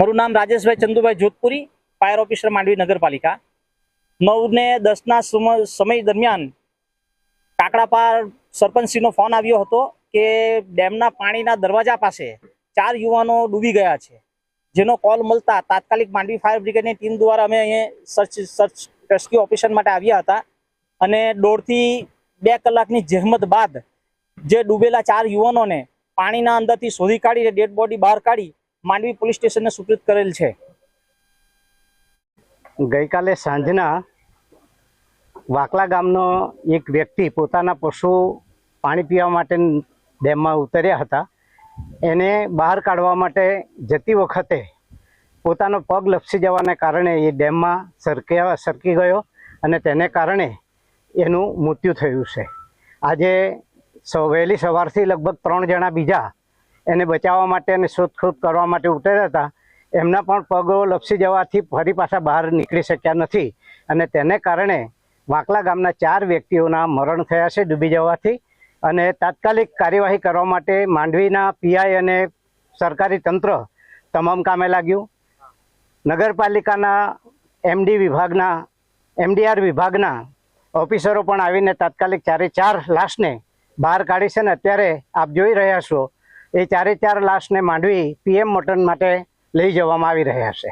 મારું નામ Rajeshbhai Chandubhai Jodhpuri, fire officer Mandvi નગરપાલિકા। 9:10 સમય દરમિયાન કાકડાપાર સરપંચશ્રીનો ફોન આવ્યો હતો કે ડેમના પાણીના દરવાજા પાસે 4 યુવાનો ડૂબી ગયા છે, જેનો કોલ મળતા તાત્કાલિક માંડવી ફાયર બ્રિગેડની ટીમ દ્વારા અમે અહીંયા સર્ચ રેસ્ક્યુ ઓપરેશન માટે આવ્યા હતા અને 1.5 થી 2 કલાકની જહેમત બાદ જે ડૂબેલા 4 યુવાનોને પાણીના અંદરથી શોધી કાઢીને ડેડ બોડી બહાર કાઢી માંડવી પોલીસ સ્ટેશનને સુપ્રત કરેલ છે। ગઈકાલે સાંજના વાકલા ગામનો એક વ્યક્તિ પોતાના પશુ પાણી પીવા માટે ડેમમાં ઉતર્યા હતા। એને બહાર કાઢવા માટે જતી વખતે પોતાનો પગ લપસી જવાને કારણે એ ડેમમાં સરકી ગયો અને તેને કારણે એનું મૃત્યુ થયું છે। આજે વહેલી સવારથી લગભગ 3 જણા બીજા એને બચાવવા માટે અને શોધખોળ કરવા માટે ઉતર્યા હતા। એમના પણ પગો લપસી જવાથી ફરી પાછા બહાર નીકળી શક્યા નથી અને તેને કારણે વાકલા ગામના 4 વ્યક્તિઓના મરણ થયા છે ડૂબી જવાથી। અને તાત્કાલિક કાર્યવાહી કરવા માટે માંડવીના પીઆઈ અને સરકારી તંત્ર તમામ કામે લાગ્યું। નગરપાલિકાના એમડીઆર વિભાગના ઓફિસરો પણ આવીને તાત્કાલિક 4 લાશને બહાર કાઢી છે ને અત્યારે આપ જોઈ રહ્યા છો એ 4 લાશને માંડવી પીએમ મોટન માટે લઈ જવામાં આવી રહ્યા છે।